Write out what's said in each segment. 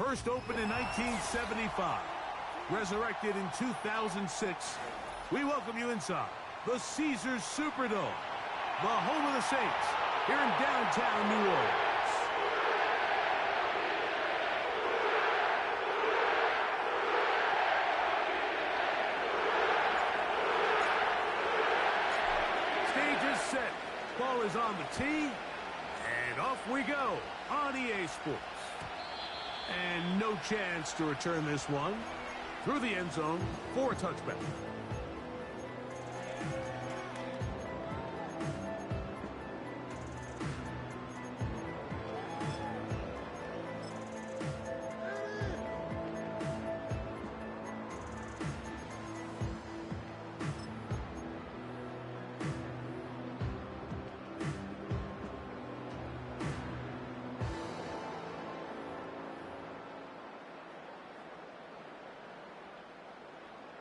First opened in 1975, resurrected in 2006, we welcome you inside the Caesars Superdome, the home of the Saints, here in downtown New Orleans. Stage is set, ball is on the tee, and off we go on EA Sports. And no chance to return this one through the end zone for a touchback.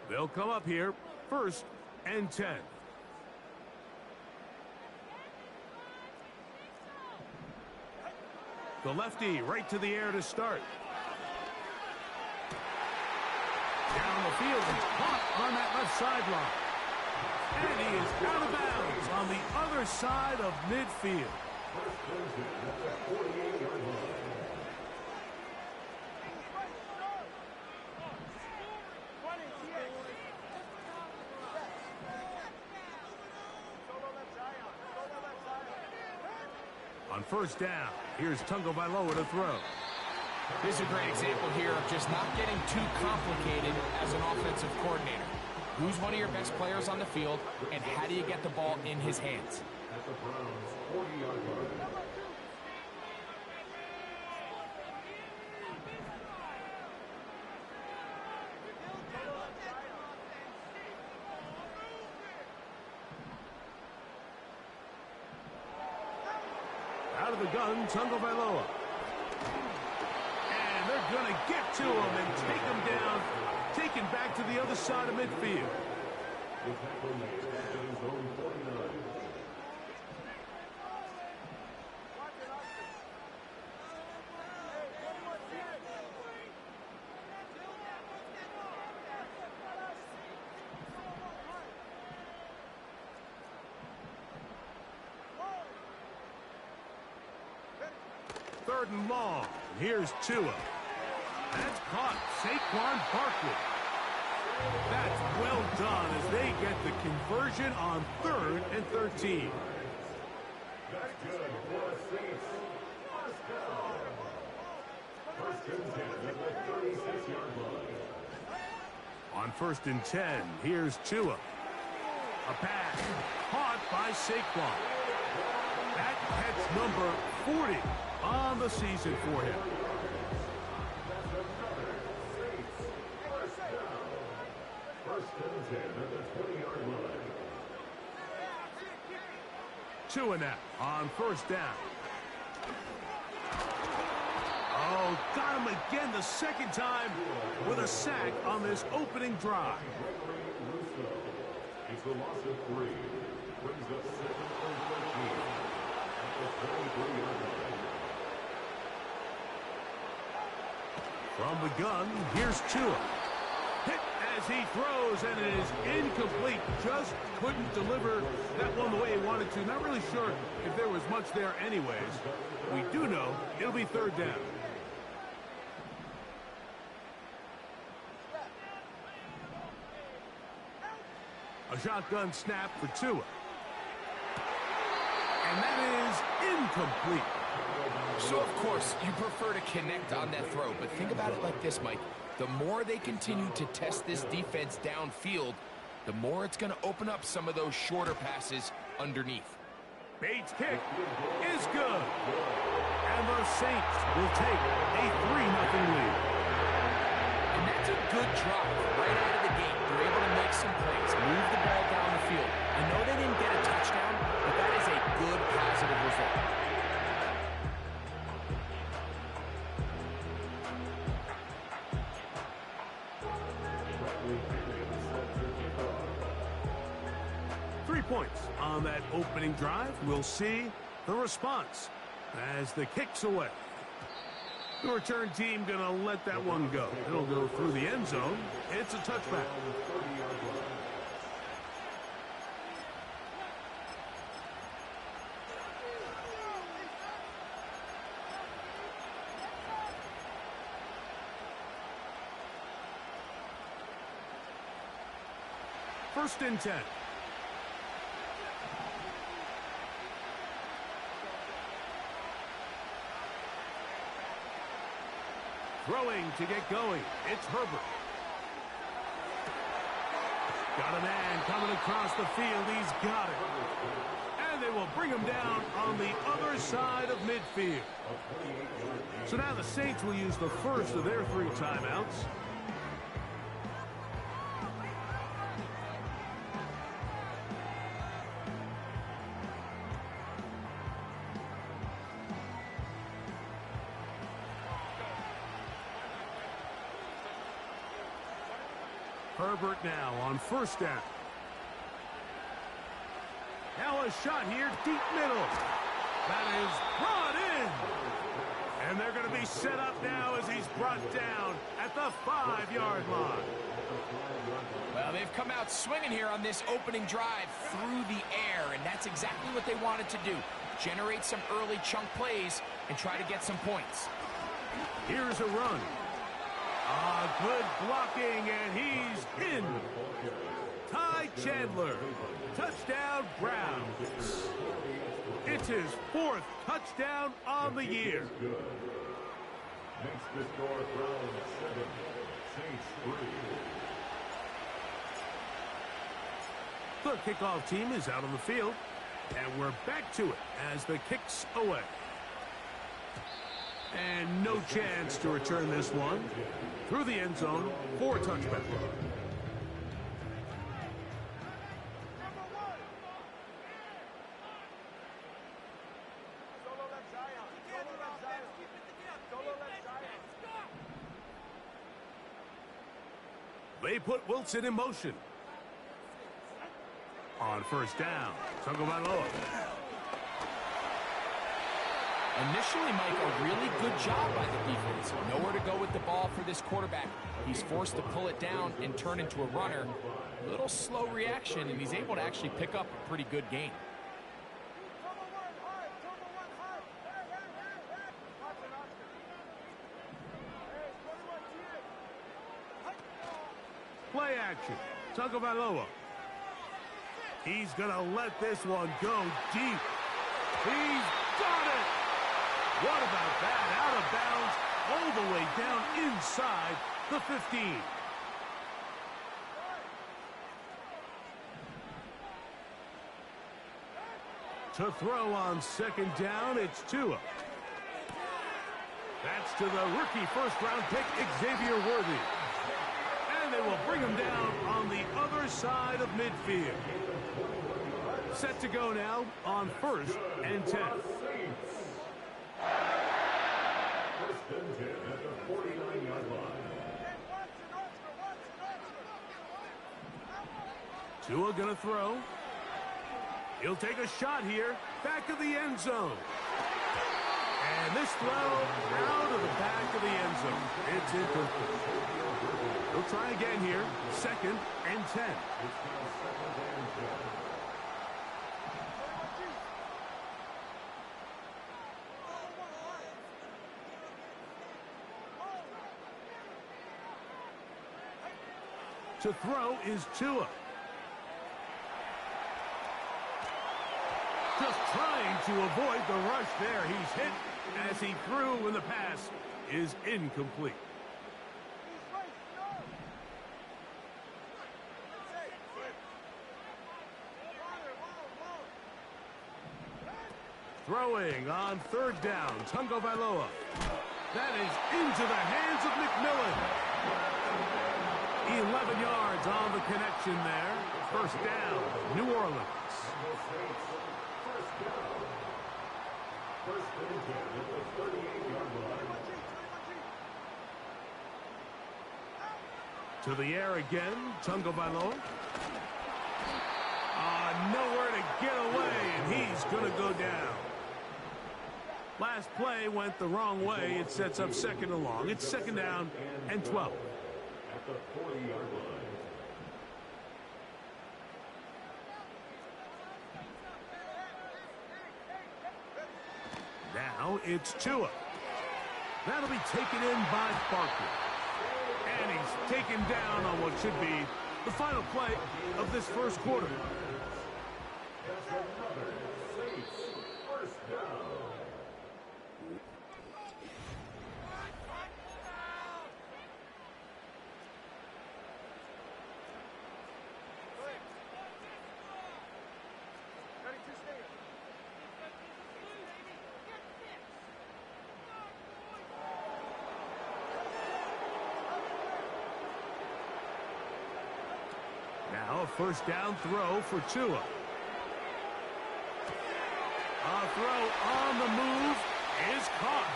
They'll come up here, 1st and 10. The lefty right to the air to start. Down the field and caught on that left sideline. And he is out of bounds on the other side of midfield. On 1st down, here's Tagovailoa to throw. This is a great example here of just not getting too complicated as an offensive coordinator. Who's one of your best players on the field, and how do you get the ball in his hands? At the Browns' 40-yard line. Out of the gun, Tagovailoa. And they're going to get to him and take him down, taken back to the other side of midfield. The tackle made at his own 49. Third and long. Here's Tua. That's caught. Saquon Barkley. That's well done as they get the conversion on 3rd and 13. That's good for a Saints. First down. 1st and 10 at the 36-yard line. On 1st and 10, here's Tua. A pass caught by Saquon. That catch number 40 on the season for him. That's another Saints. First down. 1st and 10 at the 20-yard line. Tua now on 1st down. Oh, got him again the 2nd time with a sack on this opening drive. It's the loss of 3. Brings up 2nd and 13 at the 23-yard line. From the gun, here's Tua. Hit as he throws, and it is incomplete. Just couldn't deliver that one the way he wanted to. Not really sure if there was much there anyways. We do know it'll be 3rd down. A shotgun snap for Tua. And that is incomplete. So, of course, you prefer to connect on that throw, but think about it like this, Mike. The more they continue to test this defense downfield, the more it's going to open up some of those shorter passes underneath. Bates' kick is good. And the Saints will take a 3-0 lead. And that's a good drive right out of the gate. They're able to make some plays, move the ball down the field. I know they didn't get a touchdown, but that is a good positive result. Points on that opening drive. We'll see the response as the kick's away. The return team going to let that one go. It'll go through the end zone. It's a touchback. First and 10. Throwing to get going. It's Herbert. Got a man coming across the field. He's got it. And they will bring him down on the other side of midfield. So now the Saints will use the first of their 3 timeouts. Herbert now on first down. Now a shot here, deep middle. That is brought in. And they're going to be set up now as he's brought down at the 5-yard line. Well, they've come out swinging here on this opening drive through the air, and that's exactly what they wanted to do. Generate some early chunk plays and try to get some points. Here's a run. Good blocking, and he's in. Ty Chandler. Touchdown, Browns. It's his 4th touchdown on the year. Makes the score Browns 7, Saints 3. The kickoff team is out on the field, and we're back to it as the kick's away. And no chance to return this one. Through the end zone for a touchback. They put Wilson in motion. On first down, Tagovailoa. Initially, Mike, a really good job by the defense. Nowhere to go with the ball for this quarterback. He's forced to pull it down and turn into a runner. A little slow reaction, and he's able to actually pick up a pretty good gain. Play action. Tagovailoa. He's going to let this one go deep. He's got it. What about that? Out of bounds, all the way down inside the 15. To throw on second down, it's Tua. That's to the rookie first-round pick, Xavier Worthy. And they will bring him down on the other side of midfield. Set to go now on first and 10. First and 10 at the 49-yard line. Tua gonna throw. He'll take a shot here, back of the end zone. And this throw out of the back of the end zone. It's incomplete. He'll try again here, second and 10. To throw is Tua. Just trying to avoid the rush there. He's hit as he threw when the pass is incomplete. Throwing on third down, Tagovailoa. That is into the hands of McMillan. 11 yards on the connection there. First down, New Orleans. First and 10 at the 38-yard line. To the air again, Tagovailoa. Nowhere to get away, and he's going to go down. Last play went the wrong way. It sets up second and long. It's second down and 12. At the 40-yard line. Now it's Tua. That'll be taken in by Barkley. And he's taken down on what should be the final play of this first quarter. That's another Saints first down. Now a first down throw for Tua. A throw on the move is caught.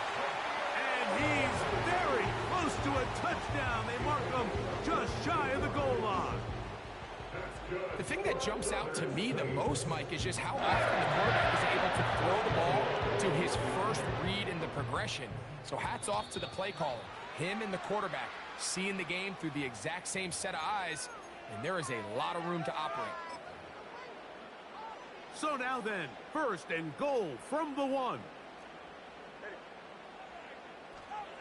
And he's very close to a touchdown. They mark him just shy of the goal line. The thing that jumps out to me the most, Mike, is just how often the quarterback is able to throw the ball to his first read in the progression. So hats off to the play caller. Him and the quarterback seeing the game through the exact same set of eyes, and there is a lot of room to operate. So now then, first and goal from the 1.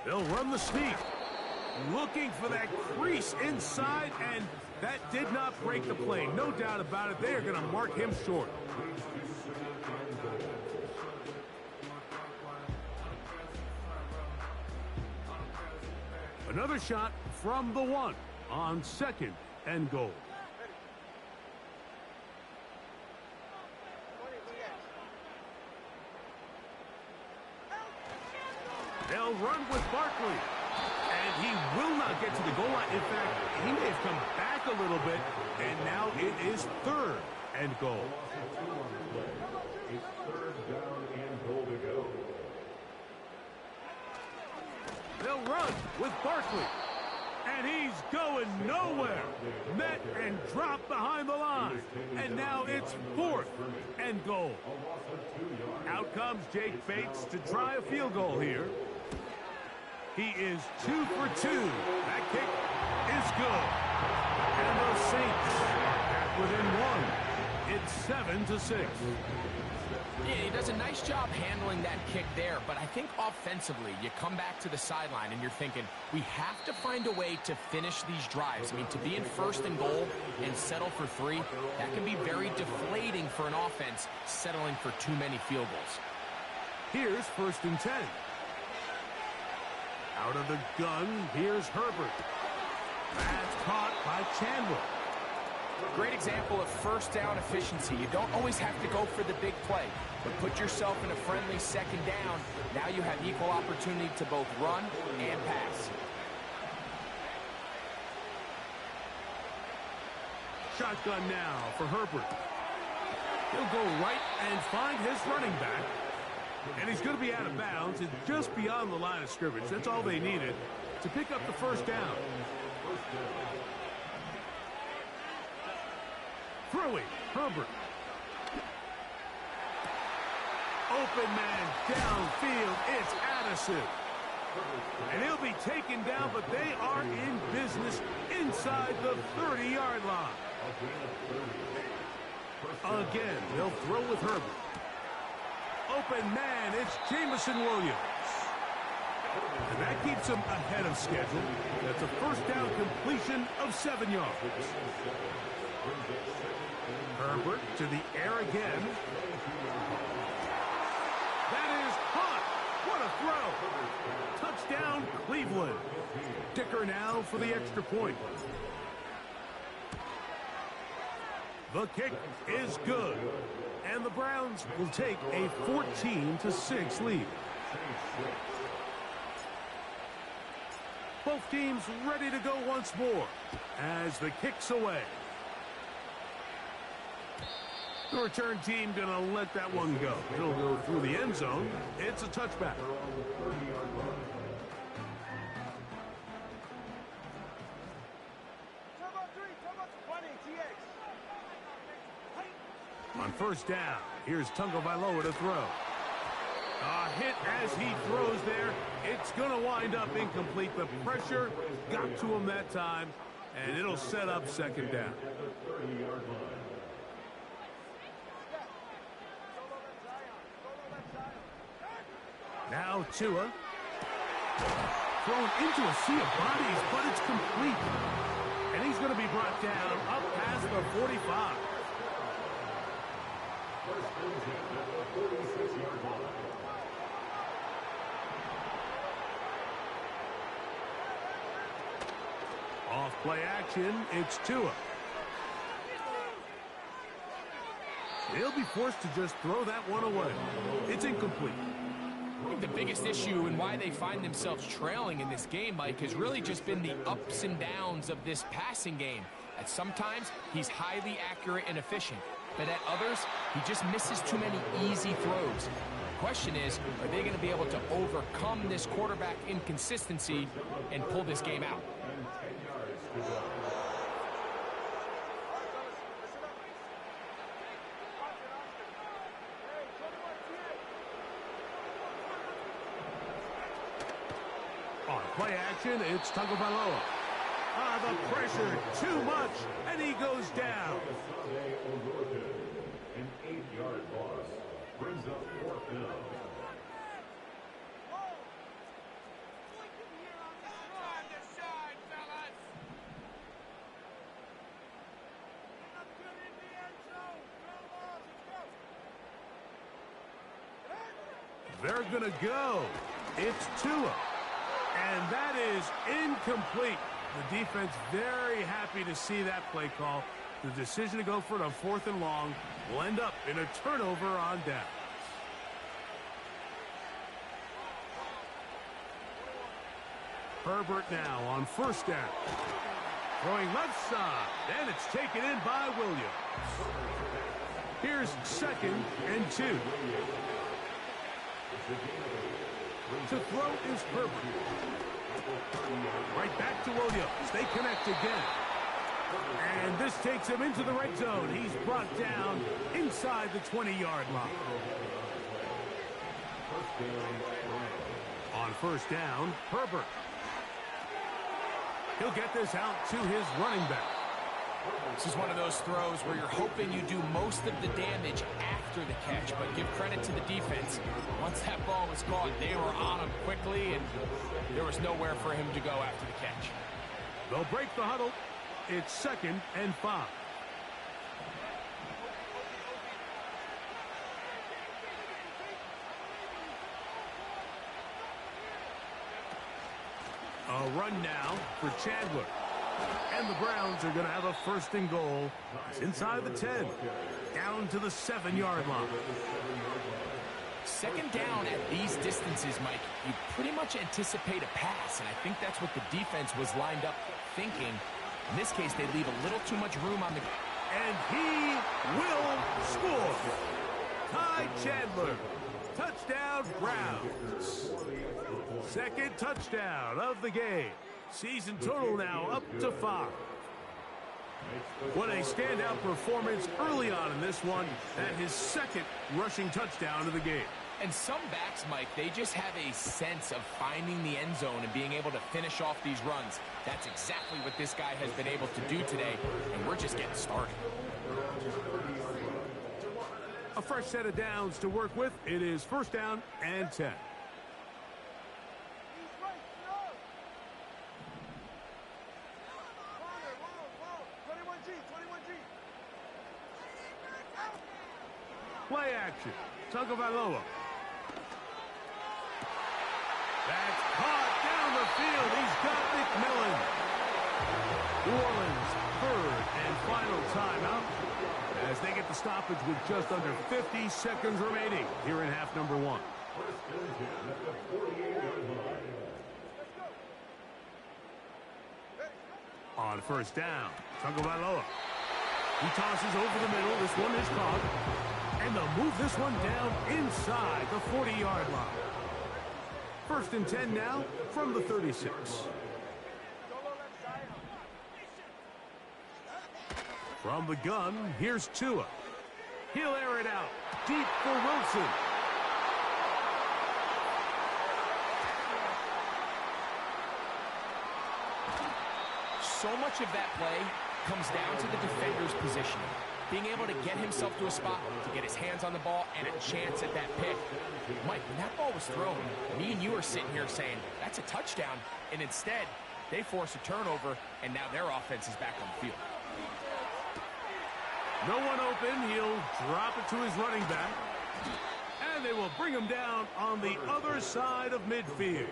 They'll run the sneak. Looking for that crease inside, and that did not break the play. No doubt about it. They are going to mark him short. Another shot from the 1 on second and goal. They'll run with Barkley. And he will not get to the goal line. In fact, he may have come back a little bit, and now it is third and goal. It's third down and goal to go. They'll run with Barkley. And he's going nowhere. Met and dropped behind the line. And now it's fourth and goal. Out comes Jake Bates to try a field goal here. He is 2 for 2. That kick is good. And the Saints are back within 1. It's 7-6. Yeah, he does a nice job handling that kick there, but I think offensively, you come back to the sideline and you're thinking, we have to find a way to finish these drives. I mean, to be in first and goal and settle for 3, that can be very deflating for an offense settling for too many field goals. Here's first and 10. Out of the gun, here's Herbert. That's caught by Chandler. Great example of first down efficiency. You don't always have to go for the big play, but put yourself in a friendly second down. Now you have equal opportunity to both run and pass. Shotgun now for Herbert. He'll go right and find his running back. And he's going to be out of bounds and just beyond the line of scrimmage. That's all they needed to pick up the first down. Throwing, Herbert. Open man downfield, it's Addison. And he'll be taken down, but they are in business inside the 30-yard line. Again, they'll throw with Herbert. Open man, it's Jameson Williams. And that keeps him ahead of schedule. That's a first down completion of 7 yards. Herbert to the air again. That is caught. What a throw. Touchdown, Cleveland. Dicker now for the extra point. The kick is good. And the Browns will take a 14-6 lead. Both teams ready to go once more as the kick's away. The return team going to let that one go. It'll go through the end zone. It's a touchback. On first down, here's Tagovailoa to throw. A hit as he throws there. It's going to wind up incomplete. The pressure got to him that time, and it'll set up second down. Now Tua. Thrown into a sea of bodies, but it's complete. And he's going to be brought down up past the 45. Off play action, it's Tua. He'll be forced to just throw that one away. It's incomplete. I think the biggest issue and why they find themselves trailing in this game, Mike, has really just been the ups and downs of this passing game. At sometimes, he's highly accurate and efficient, but at others, he just misses too many easy throws. The question is, are they going to be able to overcome this quarterback inconsistency and pull this game out? On play action, it's Tagovailoa. The pressure, too much, and he goes down. An 8-yard loss brings up 4th down. They're going to go. It's Tua. And that is incomplete. The defense very happy to see that play call. The decision to go for it on 4th and long will end up in a turnover on down. Herbert now on 1st down. Throwing left side, and it's taken in by Williams. Here's 2nd and 2. To throw is Herbert. Right back to Williams. They connect again. And this takes him into the red zone. He's brought down inside the 20-yard line. On 1st down, Herbert. He'll get this out to his running back. This is one of those throws where you're hoping you do most of the damage after the catch, but give credit to the defense. Once that ball was caught, they were on him quickly, and there was nowhere for him to go after the catch. They'll break the huddle. It's 2nd and 5. A run now for Chandler. And the Browns are going to have a 1st and goal. It's inside the 10. Down to the 7-yard line. 2nd down at these distances, Mike, you pretty much anticipate a pass, and I think that's what the defense was lined up thinking. In this case, they leave a little too much room on the... And he will score. Ty Chandler. Touchdown, Browns. 2nd touchdown of the game. Season total now up to 5. What a standout performance early on in this one. At his 2nd rushing touchdown of the game. And some backs, Mike, they just have a sense of finding the end zone and being able to finish off these runs. That's exactly what this guy has been able to do today, and we're just getting started. A fresh set of downs to work with. It is 1st down and 10. Play action. Tagovailoa. That's caught down the field. He's got McMillan. New Orleans, 3rd and final timeout as they get the stoppage with just under 50 seconds remaining here in half number 1. On 1st down, Tagovailoa. He tosses over the middle. This one is caught. And they'll move this one down inside the 40-yard line. 1st and 10 now from the 36. From the gun, here's Tua. He'll air it out deep for Wilson. so much of that play comes down to the defender's positioning. Being able to get himself to a spot, to get his hands on the ball, and a chance at that pick. Mike, when that ball was thrown, me and you are sitting here saying, that's a touchdown. And instead, they force a turnover, and now their offense is back on the field. No one open. He'll drop it to his running back. And they will bring him down on the other side of midfield.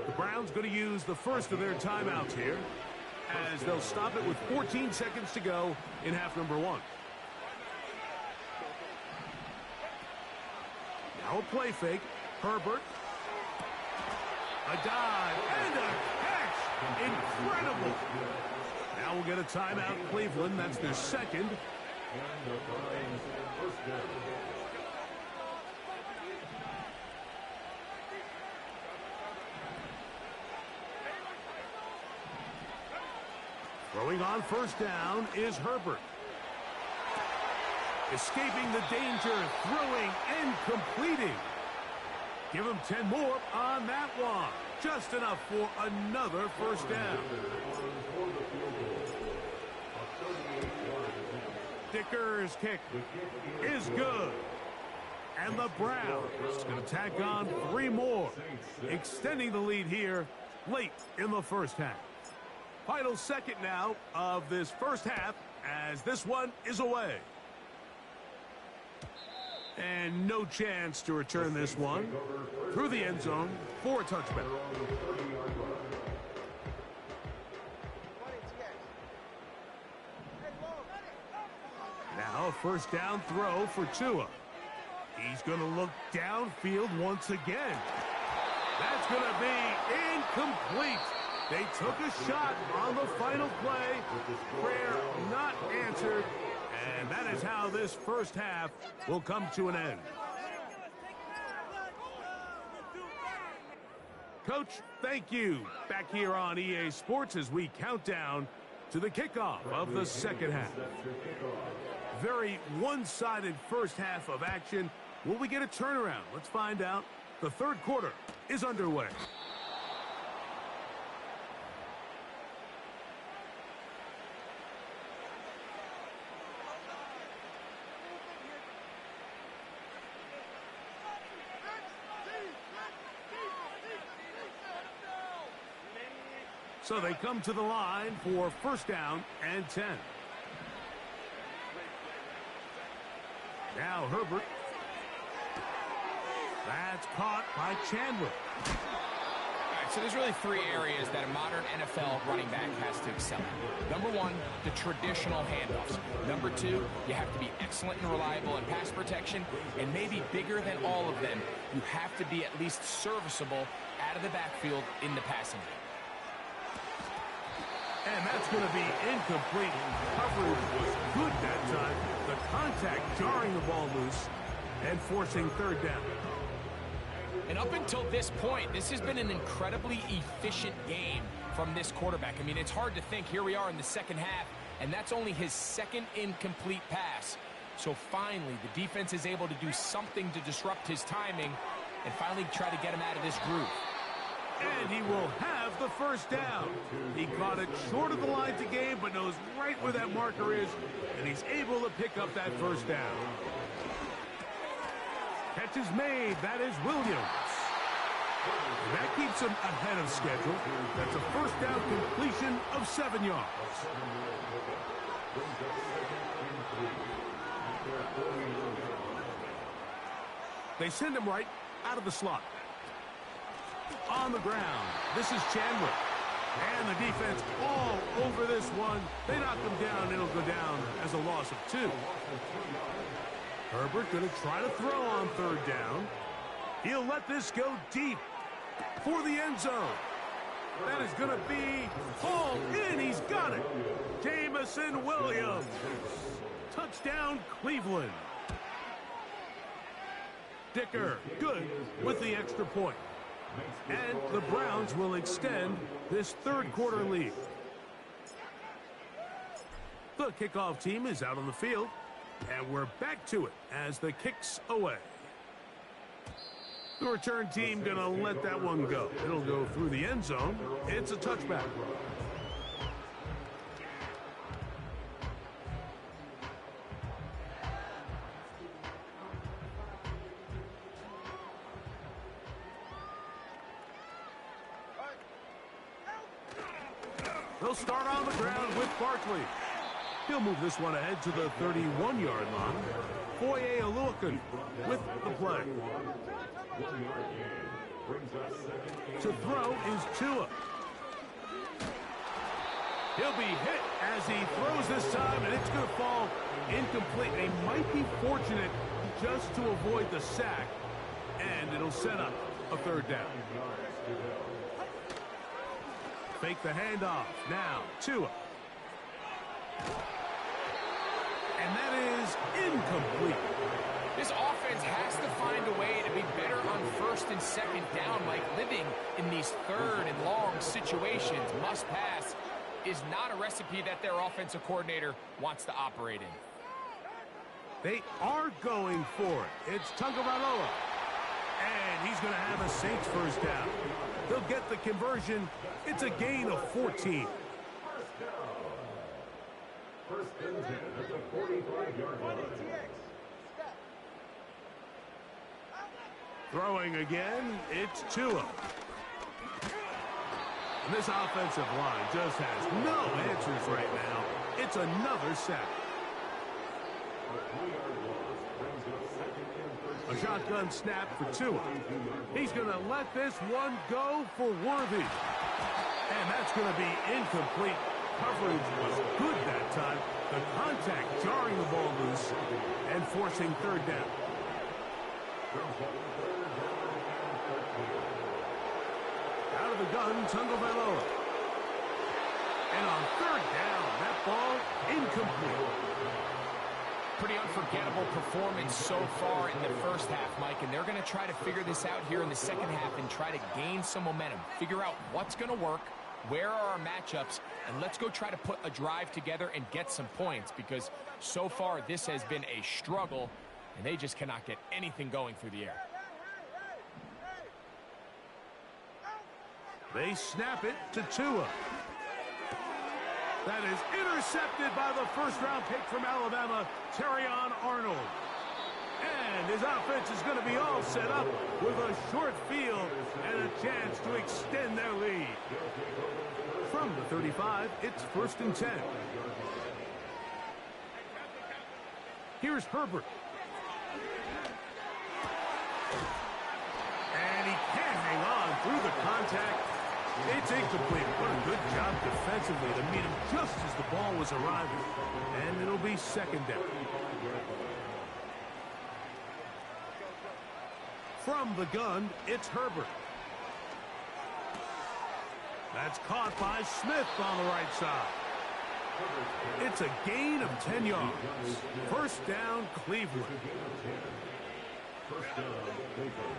The Browns going to use the first of their timeouts here, as they'll stop it with 14 seconds to go in half number 1. Now a play fake. Herbert. A dive and a catch. Incredible. Now we'll get a timeout, Cleveland. That's their second. Throwing on first down is Herbert. Escaping the danger, throwing and completing. Give him 10 more on that one. Just enough for another first down. Dicker's kick is good. And the Browns going to tack on 3 more, extending the lead here late in the first half. Final second now of this first half, as this one is away. And no chance to return this one through the end zone for a touchback. Now a first down throw for Tua. He's going to look downfield once again. That's going to be incomplete. They took a shot on the final play. Prayer not answered. And that is how this first half will come to an end. Coach, thank you. Back here on EA Sports as we count down to the kickoff of the second half. Very one-sided first half of action. Will we get a turnaround? Let's find out. The third quarter is underway. So they come to the line for first down and 10. Now Herbert. That's caught by Chandler. All right, so there's really 3 areas that a modern NFL running back has to excel at. Number 1, the traditional handoffs. Number 2, you have to be excellent and reliable in pass protection. And maybe bigger than all of them, you have to be at least serviceable out of the backfield in the passing game. And that's going to be incomplete. Coverage was good that time. The contact jarring the ball loose and forcing third down. And up until this point, this has been an incredibly efficient game from this quarterback. I mean, it's hard to think. Here we are in the second half, and that's only his second incomplete pass. So finally, the defense is able to do something to disrupt his timing and finally try to get him out of this groove. And he will have the first down. He caught it short of the line to gain, but knows right where that marker is, and he's able to pick up that first down. Catch is made. That is Williams. And that keeps him ahead of schedule. That's a first down completion of 7 yards. They send him right out of the slot. On the ground, this is Chandler. And the defense all over this one. They knock him down. It'll go down as a loss of 2. Herbert going to try to throw on third down. He'll let this go deep for the end zone. That is going to be hauled in. He's got it. Jameson Williams. Touchdown, Cleveland. Dicker, good with the extra point. And the Browns will extend this third quarter lead. The kickoff team is out on the field, and we're back to it as the kick's away. The return team going to let that one go. It'll go through the end zone. It's a touchback. They'll start on the ground with Barkley. He'll move this one ahead to the 31-yard line. Foye Oluokun with the play. To throw is Tua. He'll be hit as he throws this time, and it's going to fall incomplete. They might be fortunate just to avoid the sack, and it'll set up a third down. Fake the handoff. Now, Tua. And that is incomplete. This offense has to find a way to be better on first and second down, like living in these third and long situations. Must pass is not a recipe that their offensive coordinator wants to operate in. They are going for it. It's Tagovailoa. And he's going to have a Saints first down. They'll get the conversion. It's a gain of 14. First and 10 at the 45-yard line. Throwing again, it's Tua. And this offensive line just has no answers right now. It's another sack. A shotgun snap for Tua. He's going to let this one go for Worthy. And that's going to be incomplete. Coverage was good that time. The contact jarring the ball loose and forcing third down. Out of the gun, Tagovailoa. And on third down, that ball incomplete. Pretty unforgettable performance so far in the first half, Mike, and they're going to try to figure this out here in the second half and try to gain some momentum. Figure out what's going to work, where are our matchups, and let's go try to put a drive together and get some points, because so far this has been a struggle, and they just cannot get anything going through the air. They snap it to Tua. That is intercepted by the first-round pick from Alabama, Terrion Arnold. And his offense is going to be all set up with a short field and a chance to extend their lead. From the 35, it's first and 10. Here's Herbert. And he can't hang on through the contact. It's incomplete. What a good job defensively to meet him just as the ball was arriving. And it'll be second down. From the gun, it's Herbert. That's caught by Smith on the right side. It's a gain of 10 yards. First down, Cleveland. First down, Cleveland.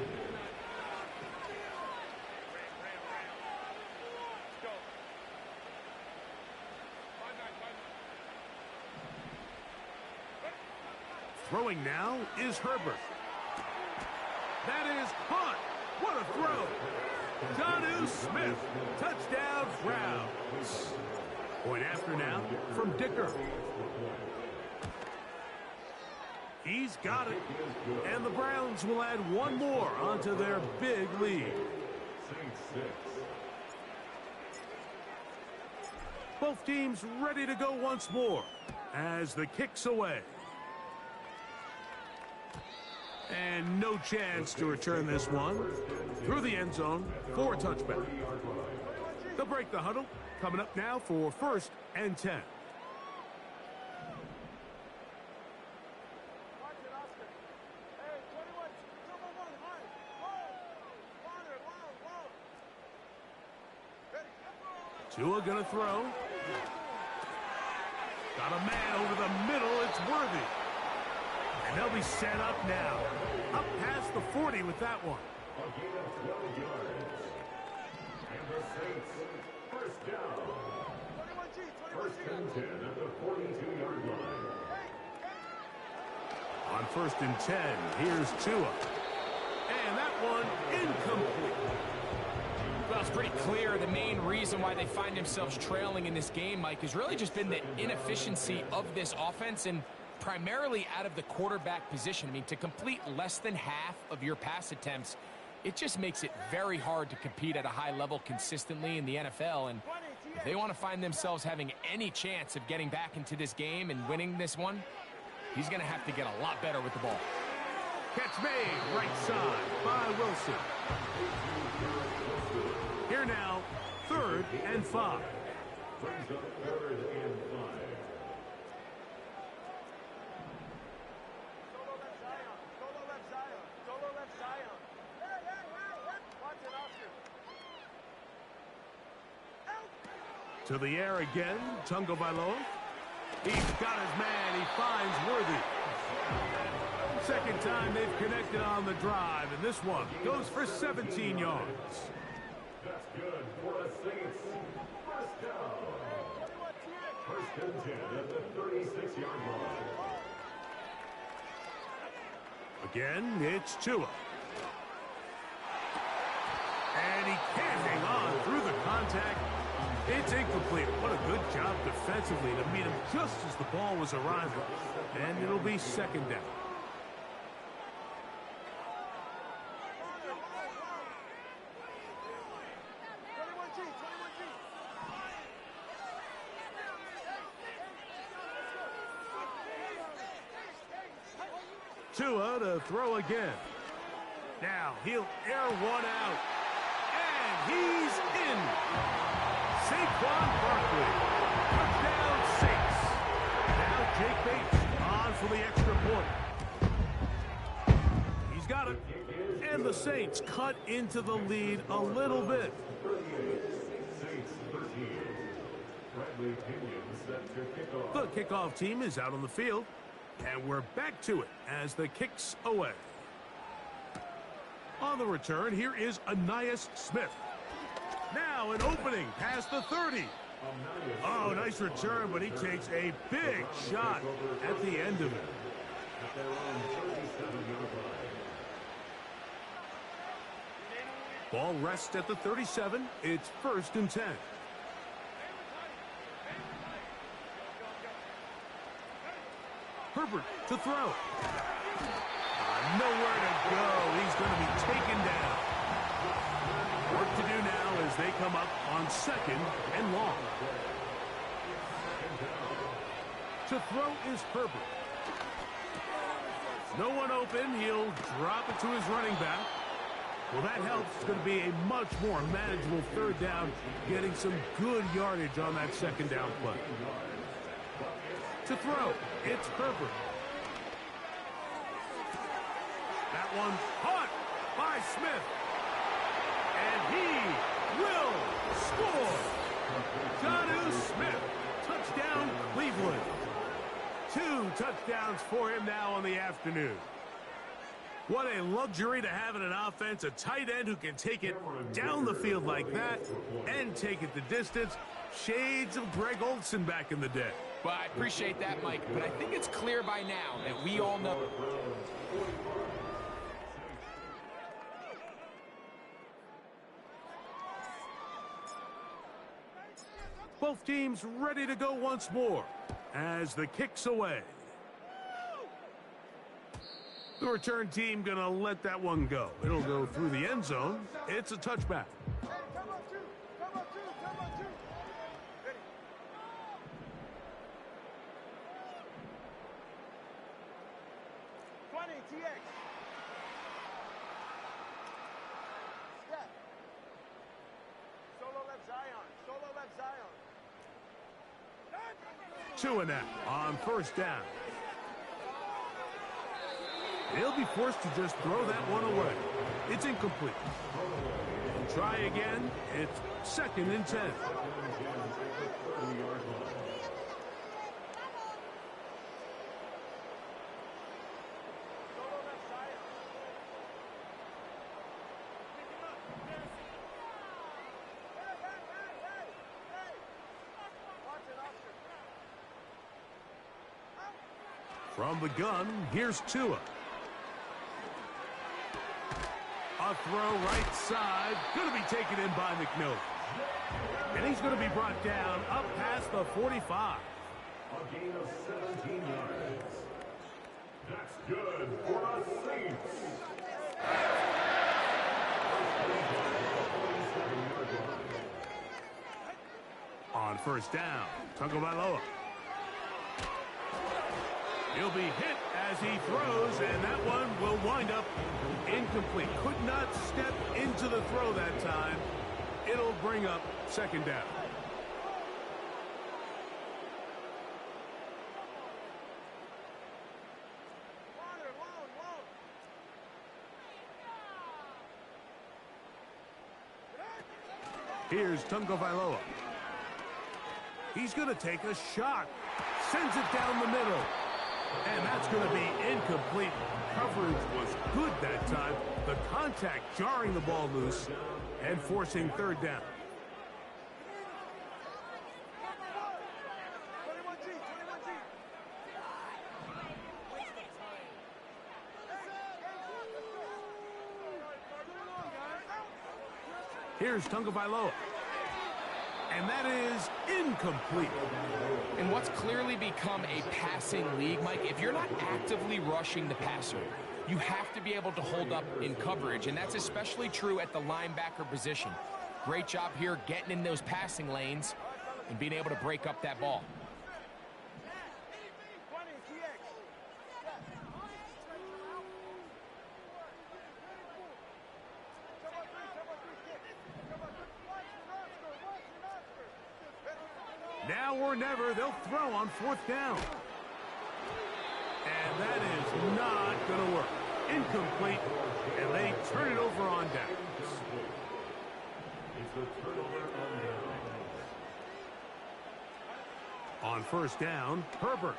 Throwing now is Herbert. That is caught. What a throw. Jonnu Smith. Touchdown, Browns. Point after now from Dicker. He's got it. And the Browns will add one more onto their big lead. Both teams ready to go once more as the kick's away. And no chance to return this one through the end zone for a touchback. They'll break the huddle. Coming up now for first and 10. Tua gonna throw. Got a man over the middle. It's Worthy. And they'll be set up now. Up past the 40 with that one. A gain of 12 yards. And the Saints, first down. First and 10 at the 42-yard line. On first and 10, here's Tua. And that one incomplete. Well, it's pretty clear the main reason why they find themselves trailing in this game, Mike, has really just been the inefficiency of this offense and primarily out of the quarterback position. I mean, to complete less than half of your pass attempts, it just makes it very hard to compete at a high level consistently in the NFL. And If they want to find themselves having any chance of getting back into this game and winning this one, he's going to have to get a lot better with the ball. Catch made, right side by Wilson. Here now, 3rd and 5. Brings up 3rd and 5. To the air again, Tagovailoa. He's got his man, he finds Worthy. Second time they've connected on the drive, and this one goes for 17 yards. That's good for the Saints. First down. 1st and 10 at the 36-yard line. Again, it's Tua. And he can't hang on through the contact. It's incomplete. What a good job defensively to meet him just as the ball was arriving. And it'll be 2nd down. Tua to throw again. Now he'll air one out. And he's in. Saquon Barkley. Touchdown Saints. Now Jake Bates on for the extra point. He's got it. And the Saints cut into the lead a little bit. Saints 13. Bradley Pinion set to kick off. The kickoff team is out on the field. And we're back to it as the kick's away. On the return, here is Ainias Smith. Now an opening past the 30. Oh, nice return, but he takes a big shot at the end of it. At their own 37-yard line. Ball rests at the 37. It's 1st and 10. Herbert to throw. Nowhere to go. He's going to be taken down. Work to do now as they come up on 2nd and long. To throw is Herbert. No one open. He'll drop it to his running back. Well, that helps. It's going to be a much more manageable 3rd down, getting some good yardage on that 2nd down play. To throw, it's Herbert. That one caught by Smith. And he will score. Jonnu Smith. Touchdown, Cleveland. 2 touchdowns for him now on the afternoon. What a luxury to have in an offense, a tight end who can take it down the field like that and take it the distance. Shades of Greg Olsen back in the day. Well, I appreciate that, Mike, but I think it's clear by now that we all know. Both teams ready to go once more as the kick's away. The return team going to let that one go. It'll go through the end zone. It's a touchback. Tua now on 1st down. He'll be forced to just throw that one away. It's incomplete. And try again. It's 2nd and 10. From the gun, here's Tua. A throw right side. Going to be taken in by McMillan. And he's going to be brought down up past the 45. A gain of 17 yards. That's good for the Saints. first down, Tagovailoa. He'll be hit as he throws, and that one will wind up incomplete. Could not step into the throw that time. It'll bring up second down. Here's Tagovailoa. He's going to take a shot. Sends it down the middle. And that's going to be incomplete. Coverage was good that time. The contact jarring the ball loose and forcing third down. Here's Tagovailoa. And that is incomplete. In what's clearly become a passing league, Mike, if you're not actively rushing the passer, you have to be able to hold up in coverage, and that's especially true at the linebacker position. Great job here getting in those passing lanes and being able to break up that ball. Now or never, they'll throw on fourth down. And that is not going to work. Incomplete, and they turn it over on downs. On first down, Herbert.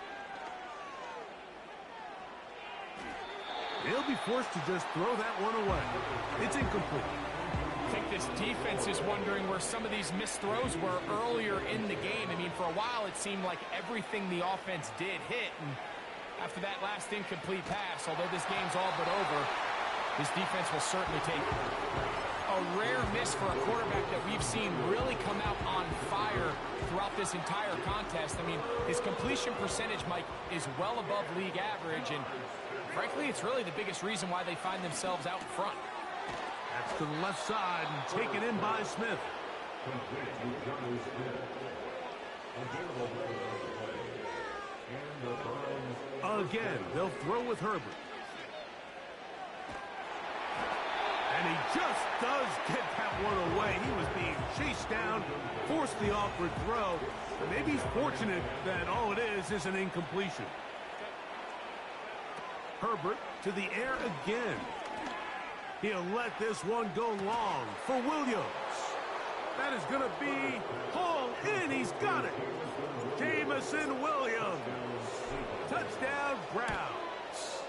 He'll be forced to just throw that one away. It's incomplete. I think this defense is wondering where some of these missed throws were earlier in the game. I mean, for a while, it seemed like everything the offense did hit. And after that last incomplete pass, although this game's all but over, this defense will certainly take it. A rare miss for a quarterback that we've seen really come out on fire throughout this entire contest. I mean, his completion percentage, Mike, is well above league average. And frankly, it's really the biggest reason why they find themselves out in front. That's to the left side and taken in by Smith. Again, they'll throw with Herbert. And he just does get that one away. He was being chased down, forced the awkward throw. Maybe he's fortunate that all it is an incompletion. Herbert to the air again. He'll let this one go long for Williams. That is going to be hauled in. He's got it. Jameson Williams. Touchdown, Browns.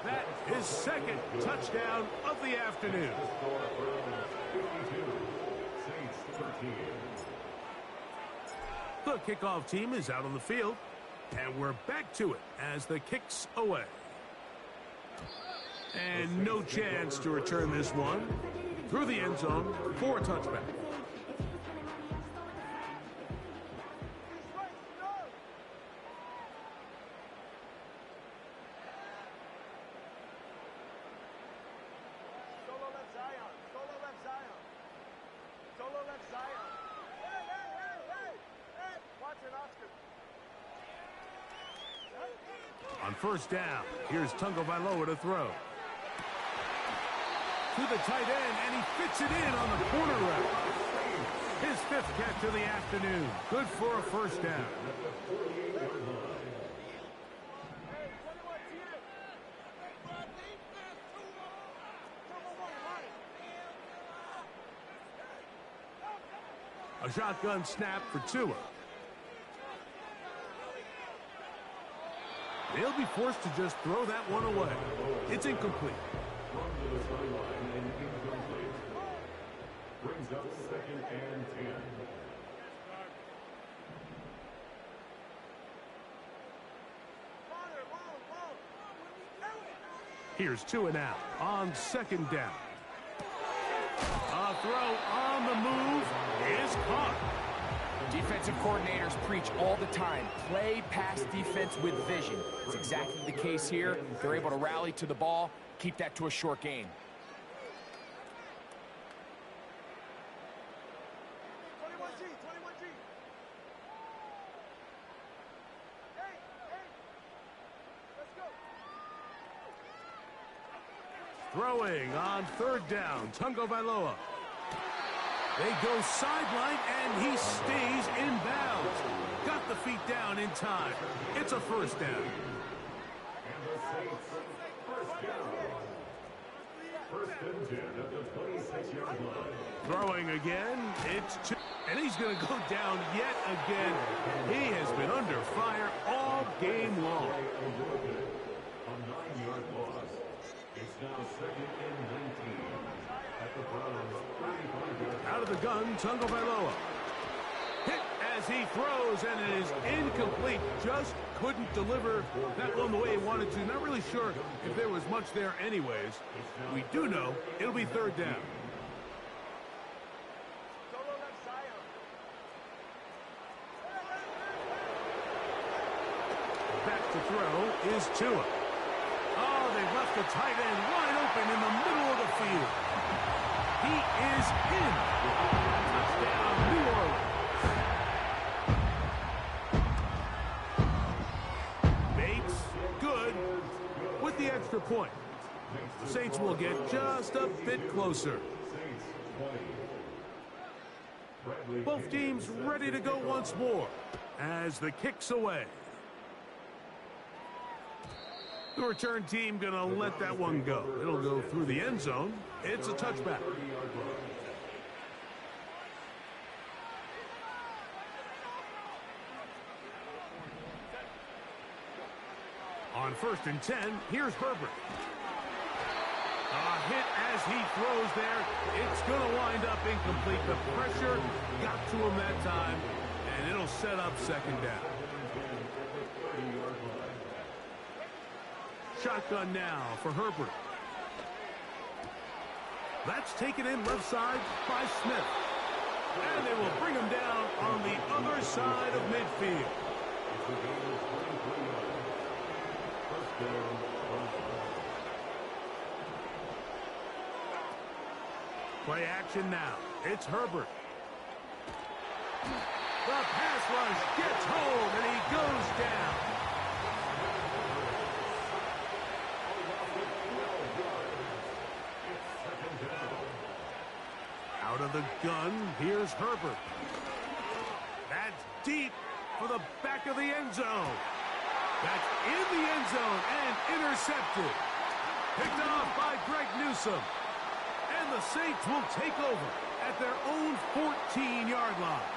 That is second touchdown of the afternoon. The kickoff team is out on the field, and we're back to it as the kick's away. And no chance to return this one through the end zone for a touchback. On first down, here's Tagovailoa to throw. To the tight end, and he fits it in on the corner route. His fifth catch of the afternoon. Good for a first down. A shotgun snap for Tua. They'll be forced to just throw that one away. It's incomplete. Brings up second and 10. Here's Tua now on second down. A throw on the move is caught. Defensive coordinators preach all the time, play pass defense with vision. It's exactly the case here. They're able to rally to the ball, keep that to a short game. Throwing on third down, Tungo Vailoa. They go sideline, and he stays in bounds. Got the feet down in time. It's a first down. And the Saints, first down. First and 10 at the 26-yard line. Throwing again, it's two. And he's going to go down yet again. He has been under fire all game long. A 9-yard loss. It's now second and 19 at the Browns' 35-yard line. Out of the gun, Tungo Vailoa. Hit as he throws, and it is incomplete. Just couldn't deliver that one the way he wanted to. Not really sure if there was much there anyways. We do know it'll be third down. Back to throw is Tua. Oh, they've left the tight end wide open in the middle of the field. He is in. Touchdown, New Orleans. Bates, good, with the extra point. The Saints will get just a bit closer. Both teams ready to go once more as the kick's away. The return team going to let that one go. It'll go through the end zone. It's a touchback. On first and 10, here's Herbert. A hit as he throws there. It's going to wind up incomplete. The pressure got to him that time, and it'll set up second down. Shotgun now for Herbert. That's taken in left side by Smith. And they will bring him down on the other side of midfield. Play action now. It's Herbert. The pass rush gets home, and he goes down. Out of the gun, here's Herbert. That's deep for the back of the end zone. That's in the end zone and intercepted. Picked off by Greg Newsome. And the Saints will take over at their own 14-yard line.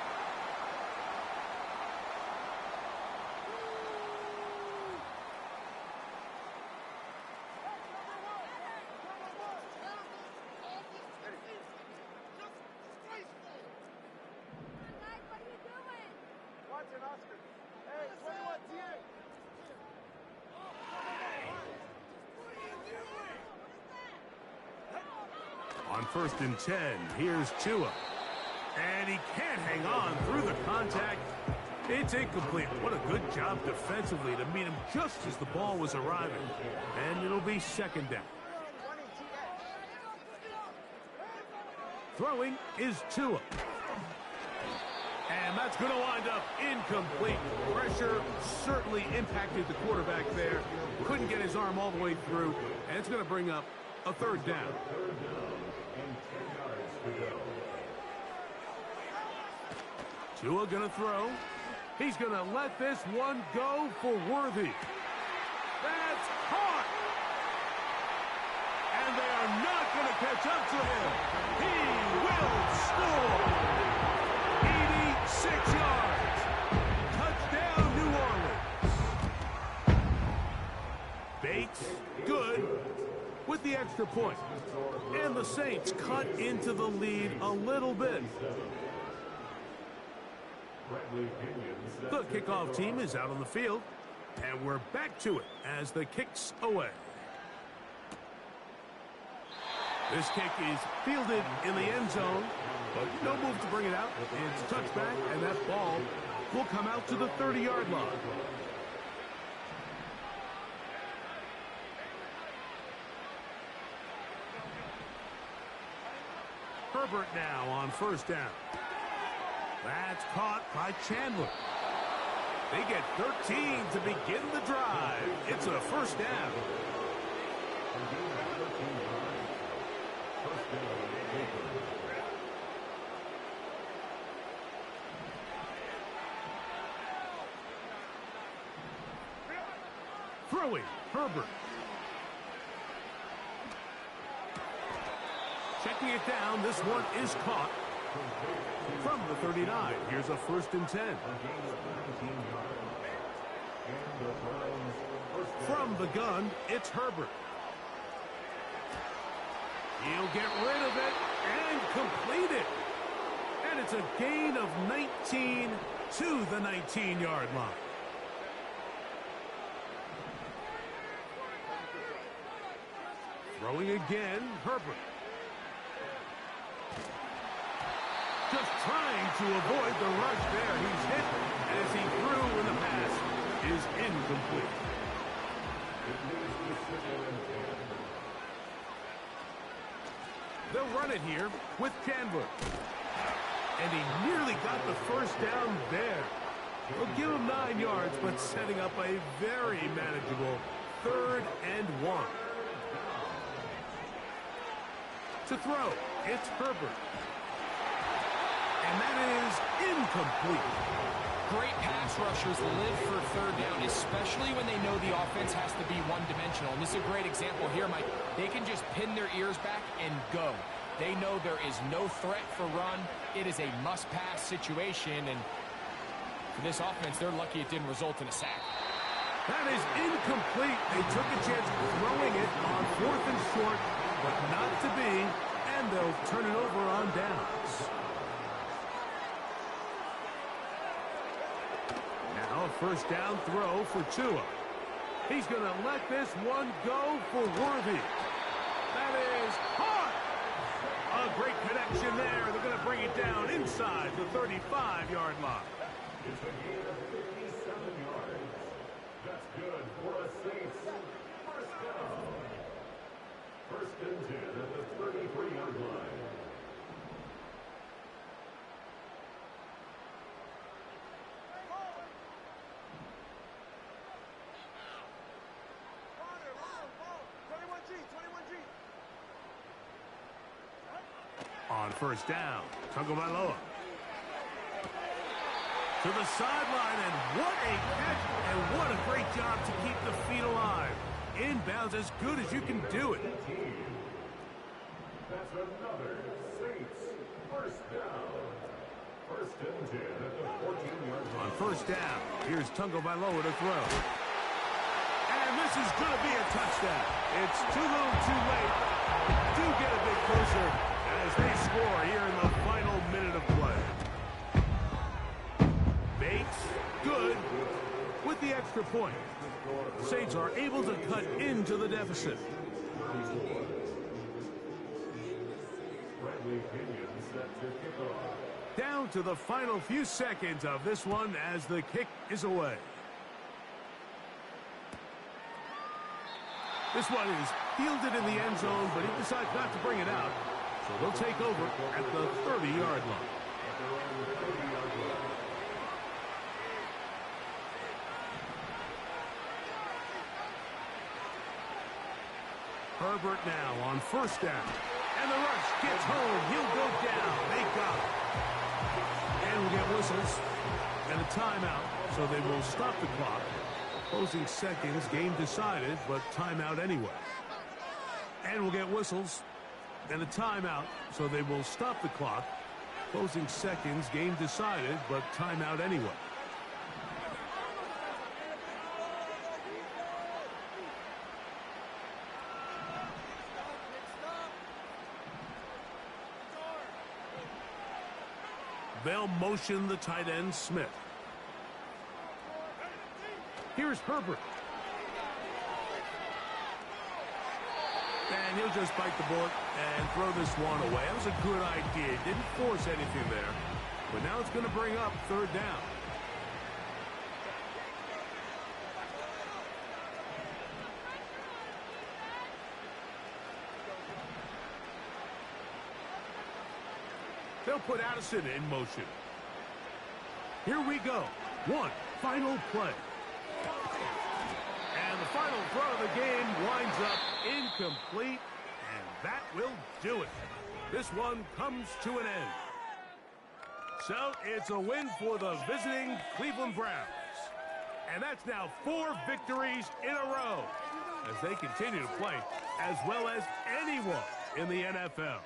On first and 10, here's Tua. And he can't hang on through the contact. It's incomplete. What a good job defensively to meet him just as the ball was arriving. And it'll be second down. Throwing is Tua. And that's going to wind up incomplete. Pressure certainly impacted the quarterback there. Couldn't get his arm all the way through. And it's going to bring up a third down. Tua going to throw. He's going to let this one go for Worthy. That's caught. And they are not going to catch up to him. He will score. 86 yards. Touchdown, New Orleans. Bates, good, with the extra point. And the Saints cut into the lead a little bit. The kickoff team is out on the field, and we're back to it as the kick's away. This kick is fielded in the end zone, but no move to bring it out. It's touchback, and that ball will come out to the 30-yard line. Herbert now on first down. That's caught by Chandler. They get 13 to begin the drive. It's a first down. Throwing, Herbert. Checking it down, this one is caught. From the 39, here's a 1st and 10. From the gun, it's Herbert. He'll get rid of it and complete it. And it's a gain of 19 to the 19-yard line. Throwing again, Herbert. Just trying to avoid the rush there. He's hit as he threw when the pass is incomplete. They'll run it here with Chandler. And he nearly got the 1st down there. They'll give him 9 yards, but setting up a very manageable 3rd and 1. To throw, it's Herbert. And that is incomplete. Great pass rushers live for 3rd down, especially when they know the offense has to be one-dimensional. And this is a great example here, Mike. They can just pin their ears back and go. They know there is no threat for run. It is a must-pass situation, and for this offense, they're lucky it didn't result in a sack. That is incomplete. They took a chance throwing it on 4th and short, but not to be, and they'll turn it over on downs. Now a 1st down throw for Tua. He's going to let this one go for Worthy. That is hard. A great connection there. They're going to bring it down inside the 35-yard line. It's a gain of 57 yards. That's good for a Saints 1st down. 1st and 10 at the 33-yard line. On 1st down, Tagovailoa. To the sideline, and what a catch, and what a great job to keep the feet alive. Inbounds as good as you can do it. That's another Saints 1st down. 1st and 10 at the 14-yard line. On 1st down, here's Tagovailoa to throw. And this is going to be a touchdown. It's too little too late. Do get a bit closer as they score here in the final minute of play. Bates, good, with the extra point. Saints are able to cut into the deficit. Down to the final few seconds of this one as the kick is away. This one is fielded in the end zone, but he decides not to bring it out. So they'll take over at the 30-yard line. Herbert now on 1st down. And the rush gets home. He'll go down. They got it. And we'll get whistles and a timeout, so they will stop the clock. Closing seconds, game decided, but timeout anyway. And we'll get whistles and a timeout, so they will stop the clock. Closing seconds, game decided, but timeout anyway. They'll motion the tight end, Smith. Here's Herbert. And he'll just bite the bullet and throw this one away. That was a good idea. Didn't force anything there. But now it's going to bring up 3rd down. They'll put Addison in motion. Here we go. One final play. And the final throw of the game winds up incomplete, and that will do it. This one comes to an end. So it's a win for the visiting Cleveland Browns. And that's now 4 victories in a row as they continue to play as well as anyone in the NFL.